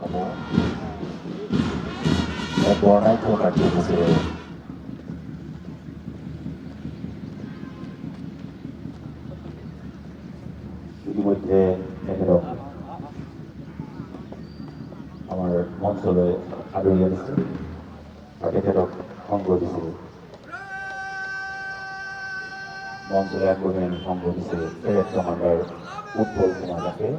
ada বৰ্ণাঢ্য কাৰ্যসূচি ইতিমধ্যে তেখেতক আমাৰ মঞ্চলৈ আদৰি আনিছে আৰু তেখেতক সংগ দিছে মঞ্চলৈ আগবঢ়াই আনি সংগ দিছে পেৰেড কমাণ্ডাৰ উৎপল কুমাৰ দাসে।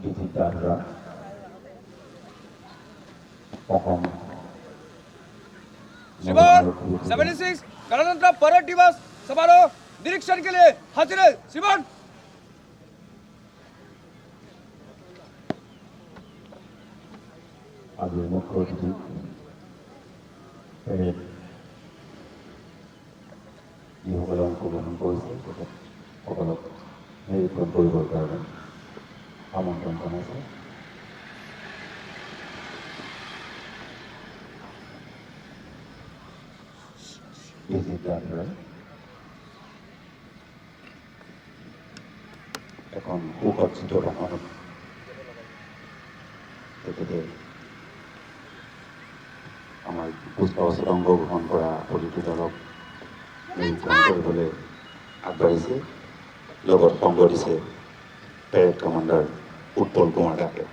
Digitara Pohon श्रीमान 76 गणतंत्र परेड दिवस समारोह निरीक्षण के लिए हाजिर है श्रीमान। आज मुख्य अतिथि পেৰেড যিসকলে অংশগ্ৰহণ কৰিছে সকলক নিৰীক্ষণ কৰিবৰ কাৰণে আমন্ত্ৰণ জনাইছে। এখন সুসজ্জিত বাহনত তেখেতে আমাৰ কুচকাৱাজত অংশগ্ৰহণ কৰা প্ৰতিটো দলক নিৰীক্ষণ কৰিবলৈ আগবাঢ়িছে। লগত সংগ দিছে পেৰেড কমাণ্ডাৰ উৎপল কুমাৰ দাসে।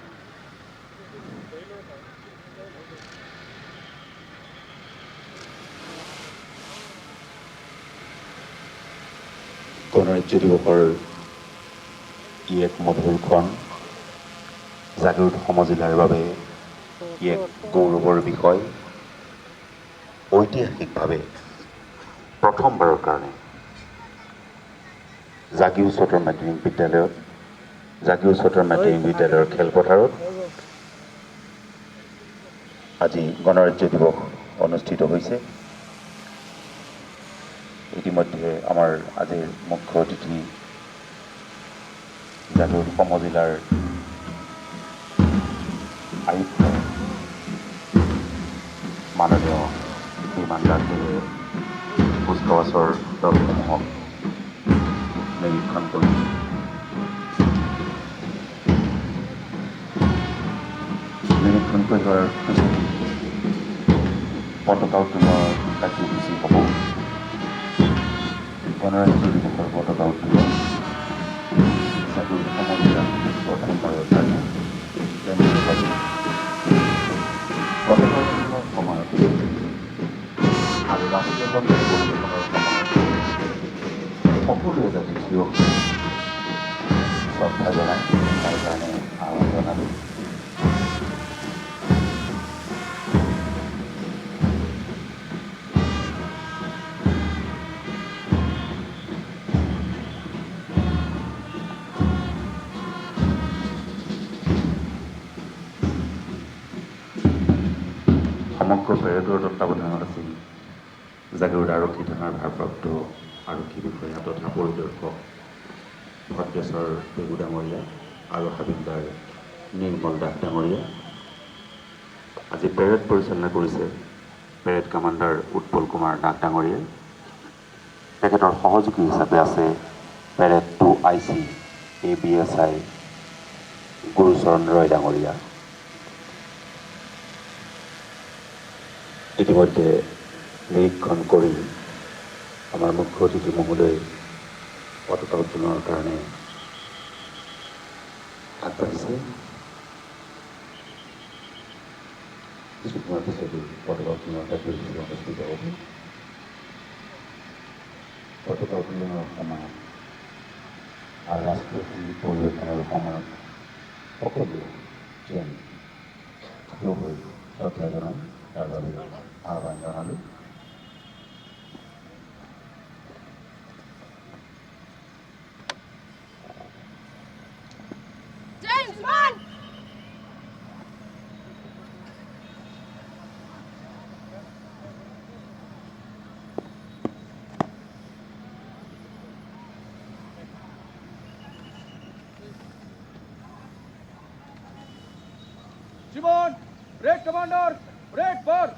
গণৰাজ্য দিৱসৰ ই এক মধুৰ ক্ষণ। জাগিৰোড সমজিলাৰ বাবে ই এক গৌৰৱৰ বিষয়। ঐতিহাসিকভাৱে প্ৰথমবাৰৰ কাৰণে জাগিৰোড উচ্চতৰ মাধ্যমিক বিদ্যালয়ৰ খেলপথাৰত আজি গণৰাজ্য দিৱস অনুষ্ঠিত হৈছে। ইতিমধ্যে আমাৰ আজিৰ মুখ্য অতিথি জাগিৰোড সমজিলাৰ আয়ুক্ত মাননীয় বিমান দাসদেৱে কুচকাৱাজৰ দলসমূহক নিৰীক্ষণ কৰি যোৱাৰ পিছত পতাকা উত্তোলনৰ কাৰ্যসূচী হ'ব। গণৰাজ্য দিৱসৰ পতাকা উত্তোলন জাগিৰোড সমজিলাৰ প্ৰথমবাৰৰ কাৰণে পতাকা উত্তোলনৰ সময়ত আৰু ৰাষ্ট্ৰীয় সংগীত পৰিৱেশনৰ সময়ত সকলোৱে যাতে থিয় হৈ শ্ৰদ্ধা জনায় তাৰ কাৰণে আহ্বান জনালোঁ। সমগ্ৰ পেৰেডৰ তত্বাৱধানত আছিল জাগিৰোড আৰক্ষী থানাৰ ভাৰপ্ৰাপ্ত আৰক্ষী বিষয়া তথা পৰিদৰ্শক ভদ্ৰেশ্বৰ পেগু ডাঙৰীয়া আৰু হাবিলদাৰ নিৰ্মল দাস ডাঙৰীয়া। আজি পেৰেড পৰিচালনা কৰিছে পেৰেড কমাণ্ডাৰ উৎপল কুমাৰ দাস ডাঙৰীয়াই। তেখেতৰ সহযোগী হিচাপে আছে পেৰেড 2 IC ABSI গুৰুচৰণ ৰয় ডাঙৰীয়া। ইতিমধ্যে নিৰীক্ষণ কৰি আমাৰ মুখ্য অতিথি মহোদয় পতাকা উত্তোলনৰ কাৰণে আগবাঢ়িছে। কিছু সময়ৰ পিছতে পতাকা উত্তোলনৰ কাৰ্যসূচী অনুষ্ঠিত হ'ব। পতাকা উত্তোলনৰ সময়ত আৰু ৰাষ্ট্ৰীয় সংগীত পৰিৱেশনৰ সময়ত সকলোৱে যেন থিয় হৈ শ্ৰদ্ধা জনায় তাৰ বাবে আহ্বান জনালোঁ। Shimon, Red Commander, Red Bar.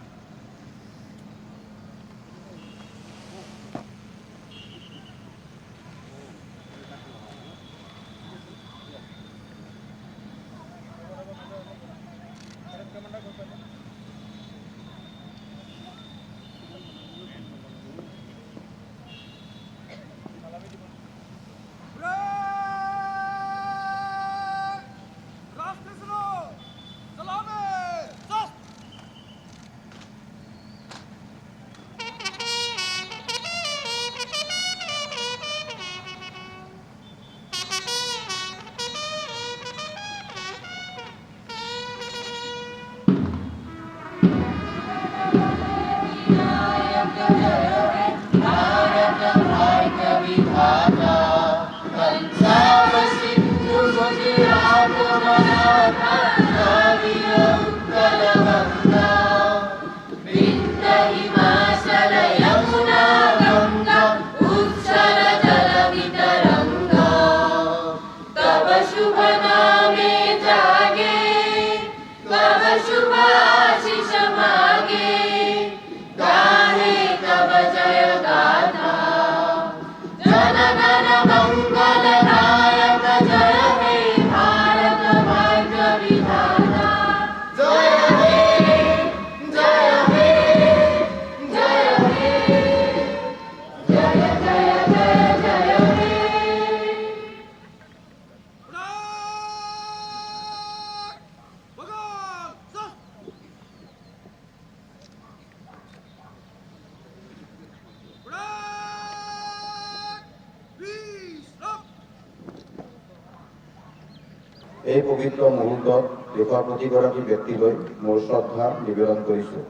এই পবিত্ৰ মুহূৰ্তত দেশৰ প্ৰতিগৰাকী ব্যক্তিলৈ মোৰ শ্ৰদ্ধা নিবেদন কৰিছোঁ।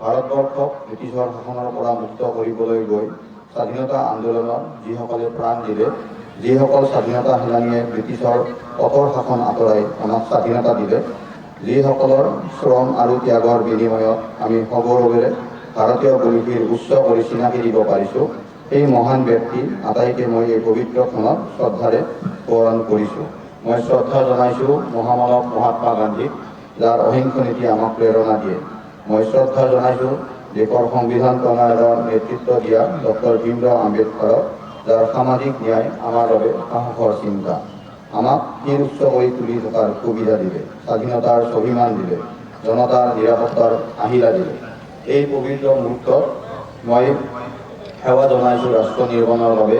ভাৰতবৰ্ষক ব্ৰিটিছৰ শাসনৰ পৰা মুক্ত কৰিবলৈ গৈ স্বাধীনতা আন্দোলনত যিসকলে প্ৰাণ দিলে, যিসকল স্বাধীনতা সেনানীয়ে ব্ৰিটিছৰ কঠোৰ শাসন আঁতৰাই আমাক স্বাধীনতা দিলে, যিসকলৰ শ্ৰম আৰু ত্যাগৰ বিনিময়ত আমি সগৌৰৱেৰে ভাৰতীয় ভূমিৰ উচ্চ কৰি চিনাকি দিব পাৰিছোঁ, সেই মহান ব্যক্তি আটাইকে মই এই পবিত্ৰ ক্ষণত শ্ৰদ্ধাৰে সোঁৱৰণ কৰিছোঁ। মই শ্ৰদ্ধা জনাইছোঁ মহামানৱ মহাত্মা গান্ধীক, যাৰ অহিংস নীতি আমাক প্ৰেৰণা দিয়ে। মই শ্ৰদ্ধা জনাইছোঁ দেশৰ সংবিধান প্ৰণয়নৰ নেতৃত্ব দিয়া ডক্টৰ ভীমৰাও আম্বেদকাৰক, যাৰ সামাজিক ন্যায় আমাৰ বাবে সাহসৰ চিন্তা। আমাক শিৰ উচ্চ কৰি তুলি থকাৰ সুবিধা দিলে, স্বাধীনতাৰ স্বাভিমান দিলে, জনতাৰ নিৰাপত্তাৰ আহিলা দিলে। এই পবিত্ৰ মুহূৰ্তত মই সেৱা জনাইছোঁ ৰাষ্ট্ৰ নিৰ্মাণৰ বাবে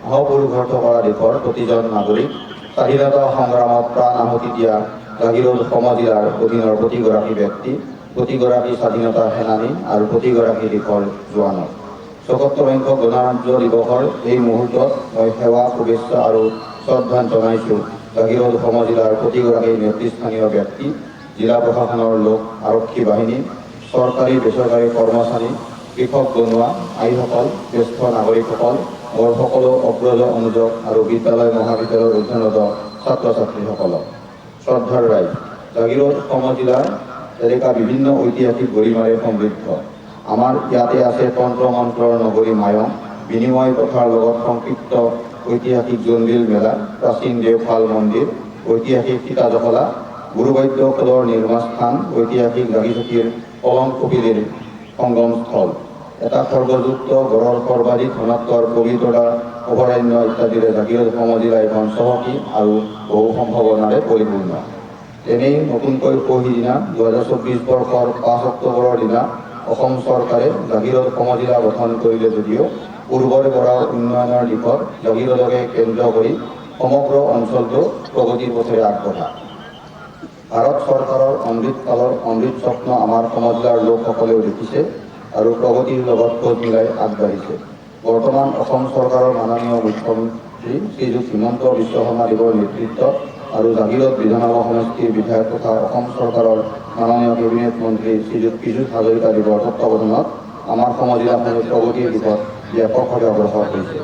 অহোপুৰুষাৰ্থ কৰা দেশৰ প্ৰতিজন নাগৰিক, স্বাধীনতা সংগ্ৰামত প্ৰাণ আহুতি দিয়া জাগিৰোড সমজিলাৰ অধীনৰ প্ৰতিগৰাকী ব্যক্তি, প্ৰতিগৰাকী স্বাধীনতা সেনানী আৰু প্ৰতিগৰাকী দেশৰ জোৱানক। ৭৪সংখ্যক গণৰাজ্য দিৱসৰ এই মুহূৰ্তত মই সেৱা, শুভেচ্ছা আৰু শ্ৰদ্ধা জনাইছোঁ জাগিৰোড সমজিলাৰ প্ৰতিগৰাকী নেতৃস্থানীয় ব্যক্তি, জিলা প্ৰশাসনৰ লোক, আৰক্ষী বাহিনী, চৰকাৰী বেচৰকাৰী কৰ্মচাৰী, কৃষক বনুৱা, আইসকল, জ্যেষ্ঠ নাগৰিকসকল, মোৰ সকলো অগ্ৰজ অনুযোগ আৰু বিদ্যালয় মহাবিদ্যালয়ৰ অধ্যয়নৰত ছাত্ৰ ছাত্ৰীসকলক। শ্ৰদ্ধাৰ ৰাইজ, জাগিৰোড সমজিলাৰ এলেকা বিভিন্ন ঐতিহাসিক গৰিমাৰে সমৃদ্ধ। আমাৰ ইয়াতে আছে তন্ত্ৰ মন্ত্ৰৰ নগৰী মায়ং, বিনিময় প্ৰথাৰ লগত সংপৃক্ত ঐতিহাসিক জোনবিল মেলা, প্ৰাচীন দেওশাল মন্দিৰ, ঐতিহাসিক সীতাজখলা, গুৰুবাদ্যখোলৰ নিৰ্মাণ, ঐতিহাসিক জাগিচকীৰ কলং কপিলীৰ সংগমস্থল, এটা সৰ্বযুক্ত গড়ৰ সৰ্বাধিক ঘনত্বৰ পবিতৰা অভয়াৰণ্য ইত্যাদিৰে জাগিৰোড সমজিলা এখন চহকী আৰু বহু সম্ভাৱনাৰে পৰিপূৰ্ণ। এনেই নতুনকৈ সিদিনা ২০২৪ বৰ্ষৰ ৫ অক্টোবৰৰ দিনা অসম চৰকাৰে জাগিৰোড সমজিলা গঠন কৰিলে যদিও পূৰ্বৰে পৰা উন্নয়নৰ দিশত জাগিৰোডকে কেন্দ্ৰ কৰি সমগ্ৰ অঞ্চলটো প্ৰগতিৰ পথেৰে আগবঢ়া। ভাৰত চৰকাৰৰ অমৃতকালৰ অমৃত স্বপ্ন আমাৰ সমজিলাৰ লোকসকলেও দেখিছে আৰু প্ৰগতিৰ লগত খোজ মিলাই আগবাঢ়িছে। বৰ্তমান অসম চৰকাৰৰ মাননীয় মুখ্যমন্ত্ৰী শ্ৰীযুত হিমন্ত বিশ্ব শৰ্মাদেৱৰ নেতৃত্বত আৰু জাগিৰোড বিধানসভা সমষ্টিৰ বিধায়ক তথা অসম চৰকাৰৰ মাননীয় কেবিনেট মন্ত্ৰী শ্ৰীযুত পীযুষ হাজৰিকাদেৱৰ তত্বাৱধানত আমাৰ সমজিলাখনে প্ৰগতিৰ দিশত ব্যাপকভাৱে অগ্ৰসৰ হৈছে।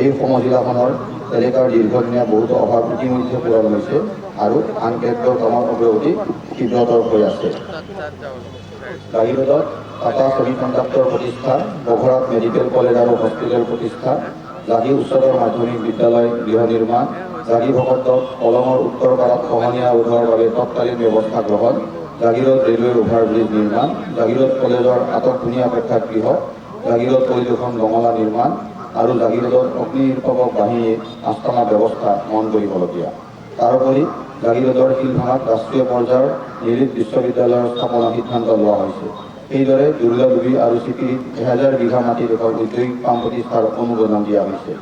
এই সমজিলাখনৰ এলেকাৰ দীৰ্ঘদিনীয়া বহুতো অভাৱ ইতিমধ্যে পূৰণ হৈছে আৰু আন কেতবোৰ কামৰ অগ্ৰগতি তীব্ৰতৰ হৈ আছে। জাগিৰোডত টাটা ছেমিকণ্ডাক্টৰ প্ৰতিষ্ঠা, বঘৰাত মেডিকেল কলেজ আৰু হস্পিটেল প্ৰতিষ্ঠা, জাগি উচ্চতৰ মাধ্যমিক বিদ্যালয় গৃহ নিৰ্মাণ, জাগি ভকতক কলমৰ উত্তৰ পাৰত খহনীয়া ৰোধৰ বাবে তৎকালীন ব্যৱস্থা গ্ৰহণ, জাগিৰোড ৰেলৱে অভাৰব্ৰিজ নিৰ্মাণ, জাগিৰোড কলেজৰ আটকধুনীয়া প্ৰেক্ষাগৃহ, জাগিৰোড পৰিদৰ্শন বঙলা নিৰ্মাণ আৰু জাগিৰোডত অগ্নি নিৰ্বাপক বাহিনীৰ আস্থানা ব্যৱস্থা মন কৰিবলগীয়া। তাৰোপৰি জাগিৰোডৰ শিলভাঙাত ৰাষ্ট্ৰীয় পৰ্যায়ৰ নিৰীট বিশ্ববিদ্যালয়ৰ স্থাপনৰ সিদ্ধান্ত লোৱা হৈছে। এইদৰে দুৰ্গাডুবি আৰু চিপিৰিত 1000 বিঘা মাটি দেশৰ ঔদ্যোগিক ফাৰ্ম প্ৰতিষ্ঠাৰ অনুমোদন দিয়া হৈছে।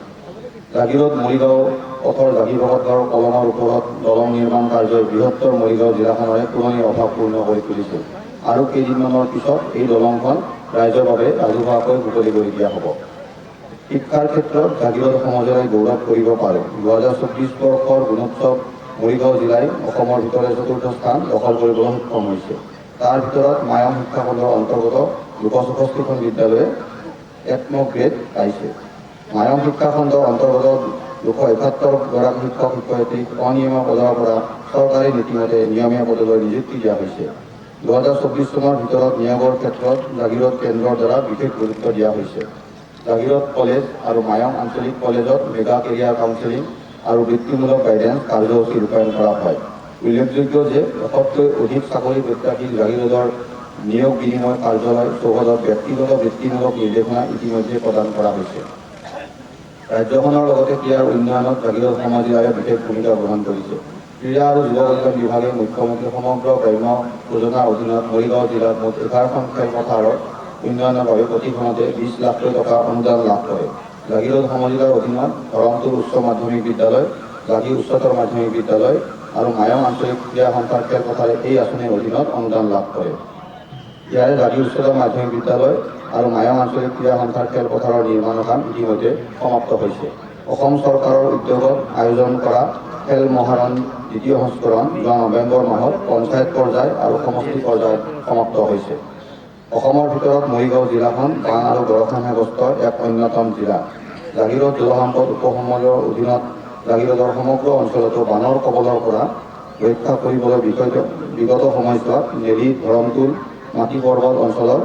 জাগিৰোড মৰিগাঁও পথৰ জাগিভকত গাঁৱৰ কলমৰ ওপৰত দলং নিৰ্মাণ কাৰ্যই বৃহত্তৰ মৰিগাঁও জিলাখনৰে পুৰণি অভাৱ পূৰ্ণ কৰি তুলিছে আৰু কেইদিনমানৰ পিছত এই দলংখন ৰাইজৰ বাবে ৰাজহুৱাকৈ মুকলি কৰি দিয়া হ'ব। শিক্ষাৰ ক্ষেত্ৰত জাগিৰোড সমজুৱাই গৌৰৱ কৰিব পাৰে। 2024 বৰ্ষৰ গুণোৎসৱ মৰিগাঁও জিলাই অসমৰ ভিতৰত 4ৰ্থ স্থান দখল কৰিবলৈ সক্ষম হৈছে। তাৰ ভিতৰত মায়ং শিক্ষাখণ্ডৰ অন্তৰ্গত 264খন বিদ্যালয়ে একম গ্ৰেড পাইছে। মায়ং শিক্ষাখণ্ডৰ অন্তৰ্গত 271 গৰাকী শিক্ষক শিক্ষয়িত্ৰীক অনিয়মীয়া পদৰ পৰা চৰকাৰী নীতিমতে নিয়মীয়া পদলৈ নিযুক্তি দিয়া হৈছে। 2024 চনৰ ভিতৰত নিয়োগৰ ক্ষেত্ৰত জাগিৰোড কেন্দ্ৰৰ দ্বাৰা বিশেষ গুৰুত্ব দিয়া হৈছে। জাগিৰোড কলেজ আৰু মায়ং আঞ্চলিক কলেজত মেগা কেৰিয়াৰ কাউন্সেলিং আৰু বৃত্তিমূলক গাইডেন্স কাৰ্যসূচী ৰূপায়ণ কৰা হয়। উল্লেখযোগ্য যে 100তকৈ অধিক চাকৰি প্ৰত্যাশী জাগিৰোডৰ নিয়োগ বিনিময় কাৰ্যালয় চৌহদত ব্যক্তিগত বৃত্তিমূলক নিৰ্দেশনা ইতিমধ্যে প্ৰদান কৰা হৈছে। ৰাজ্যখনৰ লগতে ক্ৰীড়াৰ উন্নয়নত জাগিৰোড সমজুৱায়ে বিশেষ ভূমিকা গ্ৰহণ কৰিছে। ক্ৰীড়া আৰু যুৱ কল্যাণ বিভাগে মুখ্যমন্ত্ৰী সমগ্ৰ গ্ৰাম্য যোজনাৰ অধীনত মৰিগাঁও জিলাত মুঠ 11খন খেলপথাৰৰ উন্নয়নৰ বাবে প্ৰতিখনতে 20 লাখ টকা অনুদান লাভ কৰে। জাগিৰোড সমজুৱাৰ অধীনত ধৰমপুৰ উচ্চ মাধ্যমিক বিদ্যালয়, জাগি উচ্চতৰ মাধ্যমিক বিদ্যালয় আৰু মায়ং আঞ্চলিক ক্ৰীড়া সন্থাৰ খেলপথাৰে এই আঁচনিৰ অধীনত অনুদান লাভ কৰে। ইয়াৰে জাগি উচ্চতৰ মাধ্যমিক বিদ্যালয় আৰু মায়ং আঞ্চলিক ক্ৰীড়া সন্থাৰ খেলপথাৰৰ নিৰ্মাণৰ কাম ইতিমধ্যে সমাপ্ত হৈছে। অসম চৰকাৰৰ উদ্যোগত আয়োজন কৰা খেল মহাৰণ দ্বিতীয় সংস্কৰণ যোৱা নৱেম্বৰ মাহত পঞ্চায়ত পৰ্যায় আৰু সমষ্টি পৰ্যায়ত সমাপ্ত হৈছে। অসমৰ ভিতৰত মৰিগাঁও জিলাখন বান আৰু বৰষুণগ্ৰস্ত এক অন্যতম জিলা। জাগিৰোড জলসম্পদ উপসমলৰ অধীনত জাগিৰোডৰ সমগ্ৰ অঞ্চলতো বানৰ কবলৰ পৰা ৰক্ষা কৰিবলৈ বিগত সময়ছোৱাত নেলি ধৰমটোল মাটি পৰ্বত অঞ্চলৰ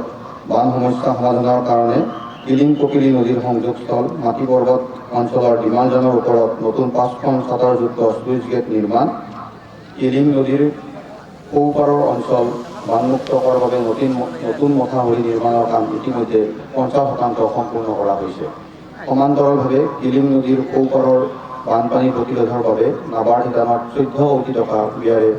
বান সমস্যা সমাধানৰ কাৰণে কিলিং কপিলী নদীৰ সংযোগস্থল মাটি পৰ্বত অঞ্চলৰ ডিমালজানৰ ওপৰত নতুন 5খন চাটাৰযুক্ত স্লুইচ গেট নিৰ্মাণ, কিলিং নদীৰ সোঁপাৰৰ অঞ্চল বানমুক্ত কৰাৰ বাবে নতুন মথাউৰি নিৰ্মাণৰ কাম ইতিমধ্যে 50% সম্পূৰ্ণ কৰা হৈছে। সমান্তৰালভাৱে কিলিং নদীৰ সোঁপাৰৰ বানপানী প্ৰতিৰোধৰ বাবে নাবাৰ্ড শিতানত 14 কোটি টকা ব্যয়েৰে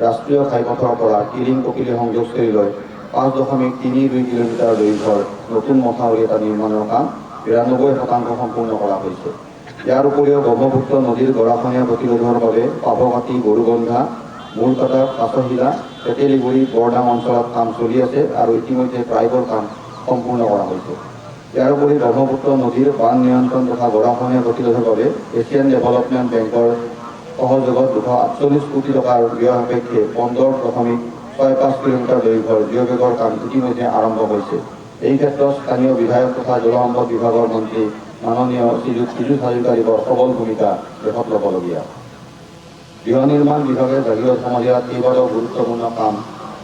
ৰাষ্ট্ৰীয় ঘাইপথৰ পৰা কিলিং কপিলী সংযোগস্থলীলৈ 5.32 কিলোমিটাৰ দৈৰ্ঘ্যৰ নতুন মথাউৰি এটা নিৰ্মাণৰ কাম 92% সম্পূৰ্ণ কৰা হৈছে। ইয়াৰ উপৰিও ব্ৰহ্মপুত্ৰ নদীৰ গৰাখহনীয়া প্ৰতিৰোধৰ বাবে পাভকাটি, গৰুবন্ধা, মূলকাটা, কাছশিলা, তেতেলিগুৰি, বৰডাং অঞ্চলত কাম চলি আছে আৰু ইতিমধ্যে প্ৰায়বোৰ কাম সম্পূৰ্ণ কৰা হৈছে। ইয়াৰ উপৰি ব্ৰহ্মপুত্ৰ নদীৰ বান নিয়ন্ত্ৰণ তথা গৰাখহনীয়া প্ৰতিৰোধৰ বাবে এছিয়ান ডেভেলপমেণ্ট বেংকৰ সহযোগত 248 কোটি টকাৰ ব্যয় সাপেক্ষে 15.65 কিলোমিটাৰ দৈৰ্ঘ্যৰ জিঅ'বেগৰ কাম ইতিমধ্যে আৰম্ভ হৈছে। এই ক্ষেত্ৰত স্থানীয় বিধায়ক তথা জলসম্পদ বিভাগৰ মন্ত্ৰী মাননীয় শ্ৰীযুত পীযুষ হাজৰিকাদেৱৰ সবল ভূমিকা লেখত ল'বলগীয়া। গৃহ নিৰ্মাণ বিভাগে জাগিৰোড সমজুৱাত কেইবাটাও গুৰুত্বপূৰ্ণ কাম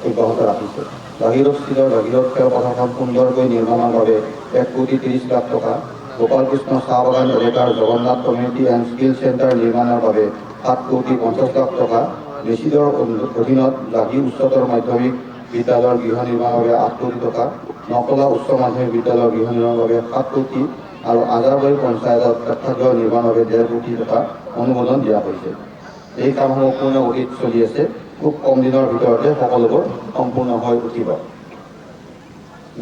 অব্যাহত ৰাখিছে। জাগিৰোডস্থিত জাগিৰোড খেলপথাৰখন সুন্দৰকৈ নিৰ্মাণৰ বাবে 1,30 লাখ টকা, গোপালকৃষ্ণ চাহ বাগান এলেকাৰ Jagannath community and skill centre নিৰ্মাণৰ বাবে 7,50 লাখ টকা, মেচিডৰ অধীনত জাগি উচ্চতৰ মাধ্যমিক বিদ্যালয়ৰ গৃহ নিৰ্মাণৰ বাবে 8 কোটি টকা, নকলা উচ্চ মাধ্যমিক বিদ্যালয়ৰ গৃহ নিৰ্মাণৰ বাবে 7 কোটি আৰু আজাৰবাৰী পঞ্চায়তত প্ৰেক্ষাগৃহ নিৰ্মাণৰ বাবে 1.5 কোটি টকা অনুমোদন দিয়া হৈছে। এই কামসমূহ পূৰ্ণ গতিত চলি আছে। খুব কম দিনৰ ভিতৰতে সকলোবোৰ সম্পূৰ্ণ হৈ উঠিব।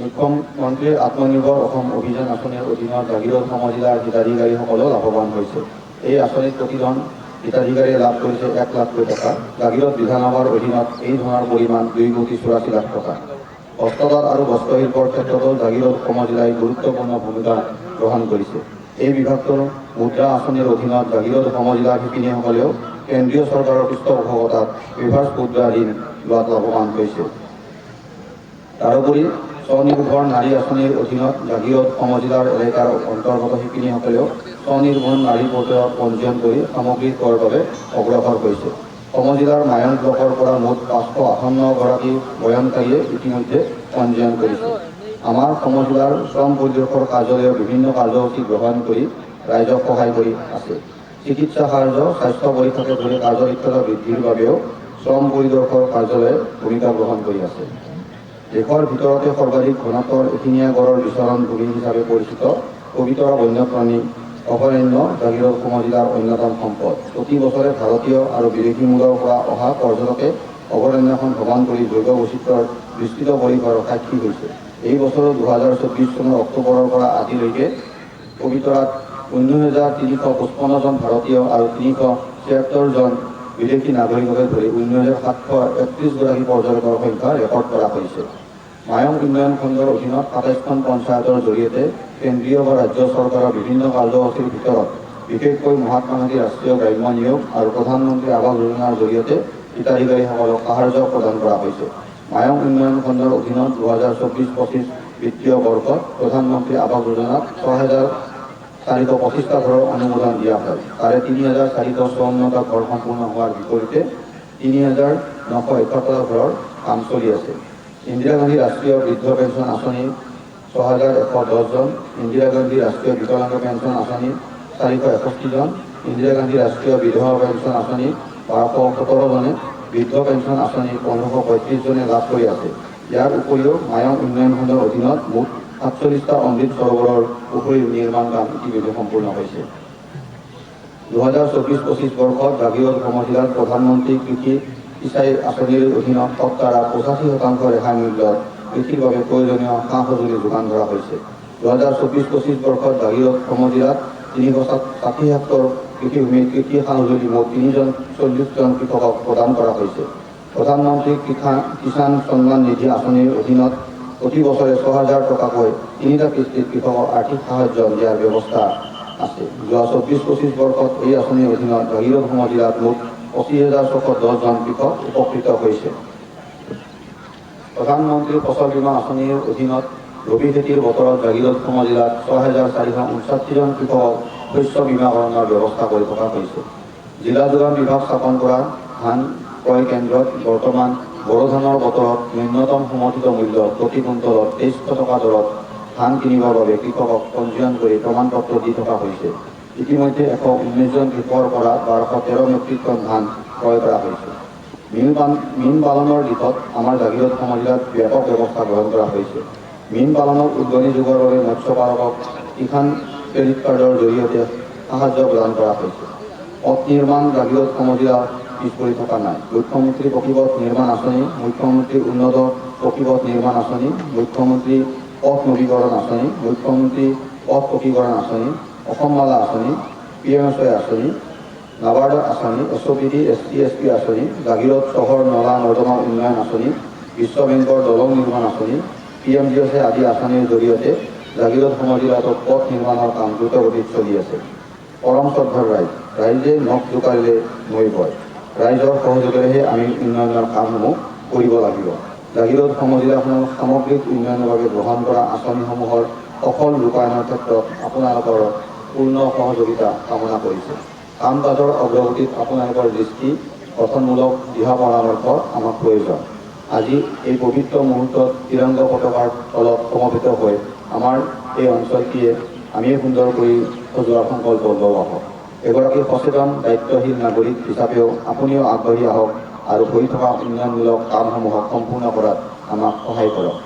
মুখ্যমন্ত্ৰীৰ আত্মনিৰ্ভৰ অসম অভিযান আঁচনিৰ অধীনত জাগিৰোড সমজিলাৰ হিতাধিকাৰীসকলেও লাভৱান হৈছে। এই আঁচনিত প্ৰতিজন হিতাধিকাৰীয়ে লাভ কৰিছে 1 লাখ টকা। জাগিৰোড বিধানসভাৰ অধীনত এই ধনৰ পৰিমাণ 2,84 লাখ টকা। হস্ততাঁত আৰু বস্ত্ৰশিল্পৰ ক্ষেত্ৰতো জাগিৰোড সমজিলাই গুৰুত্বপূৰ্ণ ভূমিকা গ্ৰহণ কৰিছে। এই বিভাগটোৰ মুদ্ৰা আঁচনিৰ অধীনত জাগিৰোড সমজিলাৰ শিপিনীসকলেও কেন্দ্ৰীয় চৰকাৰৰ পৃষ্ঠপোষকতাত ৰিভাৰ্ছ মুদ্ৰা ঋণ লোৱাত লাভৱান হৈছে। তাৰোপৰি স্বনিৰ্ভৰ নাৰী আঁচনিৰ অধীনত জাগিৰোড সমজিলাৰ এলেকাৰ অন্তৰ্গত শিপিনীসকলেও স্বনিৰ্ভৰ নাৰী পৰ্টেলত পঞ্জীয়ন কৰি সামগ্ৰী ক্ৰয়ৰ বাবে অগ্ৰসৰ হৈছে। সমজিলাৰ মায়ং ব্লকৰ পৰা মুঠ 558 গৰাকী বয়নকাৰীয়ে ইতিমধ্যে পঞ্জীয়ন কৰিছে। আমাৰ সমজিলাৰ শ্ৰম পৰিদৰ্শকৰ কাৰ্যালয়ে বিভিন্ন কাৰ্যসূচী গ্ৰহণ কৰি ৰাইজক সহায় কৰি আছে। চিকিৎসা কাৰ্য, স্বাস্থ্য পৰীক্ষাকে ধৰি কাৰ্যদক্ষতা বৃদ্ধিৰ বাবেও শ্ৰম পৰিদৰ্শক কাৰ্যালয়ে ভূমিকা গ্ৰহণ কৰি আছে। দেশৰ ভিতৰতে সৰ্বাধিক ঘনত্বৰ এশিঙীয়া গড়ৰ বিচৰণ ভূমি হিচাপে পৰিচিত পবিতৰা বন্যপ্ৰাণী অভয়াৰণ্য জাগিৰোড জিলাৰ অন্যতম সম্পদ। প্ৰতি বছৰে ভাৰতীয় আৰু বিদেশী মূলৰ পৰা অহা পৰ্যটকে অভয়াৰণ্যখন ভ্ৰমণ কৰি জৈৱ বৈচিত্ৰ্যৰ বিস্তৃত পৰিসৰৰ সাক্ষী হৈছে। এই বছৰৰ 2024 চনৰ অক্টোবৰৰ পৰা আজিলৈকে পবিতৰাত 19,355 জন ভাৰতীয় আৰু 376 জন বিদেশী নাগৰিককে ধৰি 19,731 গৰাকী পৰ্যটকৰ সংখ্যা ৰেকৰ্ড কৰা হৈছে। মায়ং উন্নয়ন খণ্ডৰ অধীনত 27খন পঞ্চায়তৰ জৰিয়তে কেন্দ্ৰীয় বা ৰাজ্য চৰকাৰৰ বিভিন্ন কাৰ্যসূচীৰ ভিতৰত বিশেষকৈ মহাত্মা গান্ধী ৰাষ্ট্ৰীয় গ্ৰাম্য নিয়োগ আৰু প্ৰধানমন্ত্ৰী আৱাস যোজনাৰ জৰিয়তে হিতাধিকাৰীসকলক সাহায্য প্ৰদান কৰা হৈছে। মায়ং উন্নয়ন খণ্ডৰ অধীনত 2024-25 বিত্তীয় বৰ্ষত প্ৰধানমন্ত্ৰী আৱাস যোজনাত 6,425টা ঘৰৰ অনুমোদন দিয়া হয়। তাৰে 3,454টা ঘৰ সম্পূৰ্ণ হোৱাৰ বিপৰীতে 3,971টা ঘৰৰ কাম চলি আছে। ইন্দিৰা গান্ধী ৰাষ্ট্ৰীয় বৃদ্ধ পেঞ্চন আঁচনি 6,110 জন, ইন্দিৰা গান্ধী ৰাষ্ট্ৰীয় বিকলাংগ পেঞ্চন আঁচনি 461 জন, ইন্দিৰা গান্ধী ৰাষ্ট্ৰীয় বিধৱা পেঞ্চন আঁচনি 1217 জনে, বৃদ্ধ পেঞ্চন আঁচনি 1535 জনে লাভ কৰি আছে। ইয়াৰ উপৰিও মায়ং উন্নয়ন খণ্ডৰ অধীনত মুঠ 47টা অমৃত সৰোবৰৰ পুখুৰীৰ নিৰ্মাণ কাম ইতিমধ্যে সম্পূৰ্ণ হৈছে। 2024-25 বৰ্ষত জাগিৰোড জিলাত প্ৰধানমন্ত্ৰী কৃষি সিঁচাই আঁচনিৰ অধীনত শতকৰা 85% ৰেহাই মূল্যত কৃষিৰ বাবে প্ৰয়োজনীয় সা সঁজুলি যোগান ধৰা হৈছে। 2024-25 বৰ্ষত জাগিৰোড জিলাত 360 হেক্টৰ কৃষিভূমিত কৃষি সা সঁজুলি মুঠ 340 জন কৃষকক প্ৰদান কৰা হৈছে। প্ৰধানমন্ত্ৰী কিষাণ সন্মান নিধি আঁচনিৰ অধীনত প্ৰতি বছৰে 6,000 টকাকৈ 3টা কিস্তিত কৃষকক আৰ্থিক সাহায্য দিয়াৰ ব্যৱস্থা আছে। যোৱা 24-25 বৰ্ষত এই আঁচনিৰ অধীনত জাগিৰোড জিলাত মুঠ 25,610 জন কৃষক উপকৃত হৈছে। প্ৰধানমন্ত্ৰী ফচল বীমা আঁচনিৰ অধীনত ৰবি খেতিৰ বতৰত জাগিৰোড জিলাত 6,459 জন কৃষকক শস্য বীমাকৰণৰ ব্যৱস্থা কৰি থকা হৈছে। জিলা যোগান বিভাগ স্থাপন কৰা ধান ক্ৰয় কেন্দ্ৰত বৰ্তমান বড়ো ধানৰ বতৰত ন্যূনতম সমৰ্থিত মূল্য প্ৰতি কুইণ্টলত 2300 টকা দৰত ধান কিনিবৰ বাবে কৃষকক পঞ্জীয়ন কৰি প্ৰমাণপত্ৰ দি থকা হৈছে। ইতিমধ্যে 119 জন কৃষকৰ পৰা 1213 মেট্ৰিক টন ধান ক্ৰয় কৰা হৈছে। মীন পালনৰ দিশত আমাৰ জাগিৰোড জিলাত ব্যাপক ব্যৱস্থা গ্ৰহণ কৰা হৈছে। মীন পালনক উদগনি যোগোৱাৰ বাবে মৎস্য পালকক কিষাণ ক্ৰেডিট কাৰ্ডৰ জৰিয়তে সাহায্য প্ৰদান কৰা হৈছে। পথ নিৰ্মাণ জাগিৰোড জিলা পিছ পৰি থকা নাই। মুখ্যমন্ত্ৰী পকীপথ নিৰ্মাণ আঁচনি, মুখ্যমন্ত্ৰী উন্নত পকীপথ নিৰ্মাণ আঁচনি, মুখ্যমন্ত্ৰী পথ নৱীকৰণ আঁচনি, মুখ্যমন্ত্ৰী পথ পকীকৰণ আঁচনি, অসমমালা আঁচনি, PMSY আঁচনি, নাবাৰ্ড আঁচনি, SOPD ST-SP আঁচনি, জাগিৰোড চহৰ নলা নৰ্দমা উন্নয়ন আঁচনি, বিশ্ব বেংকৰ দলং নিৰ্মাণ আঁচনি, PMGSY আদি আঁচনিৰ জৰিয়তে জাগিৰোড জিলাত পথ নিৰ্মাণৰ কাম দ্ৰুতগতিত চলি আছে। পৰম শ্ৰদ্ধাৰ ৰাইজে নখ জোকাৰিলে নৈ বয়। ৰাইজৰ সহযোগেৰেহে আমি উন্নয়নৰ কামসমূহ কৰিব লাগিব। জাগিৰোড জিলাখনৰ সামগ্ৰিক উন্নয়নৰ বাবে গ্ৰহণ কৰা আঁচনিসমূহৰ সফল ৰূপায়ণৰ ক্ষেত্ৰত আপোনালোকৰ পূৰ্ণ সহযোগিতা কামনা কৰিছোঁ। কাম কাজৰ অগ্ৰগতিত আপোনালোকৰ দৃষ্টি গঠনমূলক দিহা পৰামৰ্শ আমাক প্ৰয়োজন। আজি এই পবিত্ৰ মুহূৰ্তত ত্ৰিৰংগ পতাকাৰ তলত সমবেত হৈ আমাৰ এই অঞ্চলটিয়ে আমিয়ে সুন্দৰ কৰি সজোৱাৰ সংকল্প লওঁ আহক। এগৰাকী সচেতন দায়িত্বশীল নাগৰিক হিচাপেও আপুনিও আগবাঢ়ি আহক আৰু হৈ থকা উন্নয়নমূলক কামসমূহক সম্পূৰ্ণ কৰাত আমাক সহায় কৰক।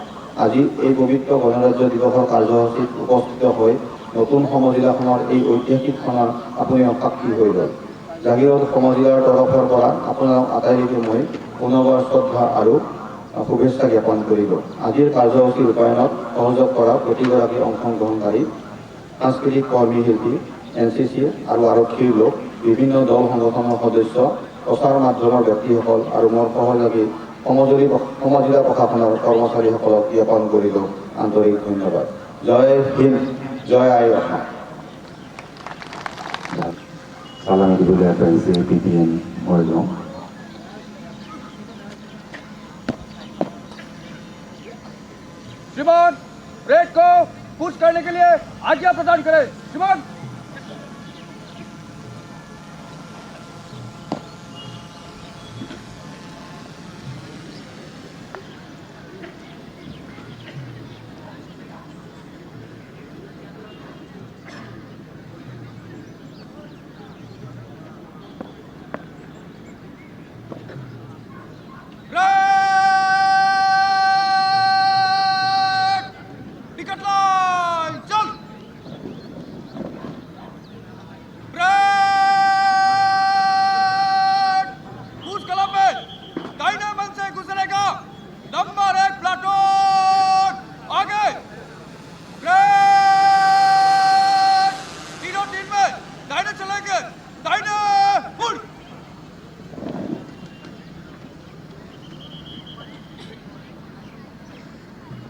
আজি এই পবিত্ৰ গণৰাজ্য দিৱসৰ কাৰ্যসূচীত উপস্থিত হৈ নতুন জিলাখনৰ এই ঐতিহাসিক ক্ষণৰ আপুনিও সাক্ষী হৈ ৰ'ল। জাগিৰোড জিলাৰ তৰফৰ পৰা আপোনালোক আটাইলৈকে মই পুনৰবাৰ শ্ৰদ্ধা আৰু শুভেচ্ছা জ্ঞাপন কৰিলোঁ। আজিৰ কাৰ্যসূচী ৰূপায়ণত সহযোগ কৰা প্ৰতিগৰাকী অংশগ্ৰহণকাৰী সাংস্কৃতিক কৰ্মী শিল্পী, NCC আৰু আৰক্ষীৰ লোক, বিভিন্ন দল সংগঠনৰ সদস্য, প্ৰচাৰ মাধ্যমৰ ব্যক্তিসকল আৰু মোৰ সহযোগী সমজিলা প্ৰশাসনৰ কৰ্মচাৰীসকলক জ্ঞাপন কৰিলোঁ আন্তৰিক ধন্যবাদ। জয় হিন্দ, জয় আই অসম। সালামি দিবলৈ আগবাঢ়িছে PPN মৰিগাঁও। श्रीमान रेड को पुश करने के लिए आज्ञा प्रदान करें। श्रीमान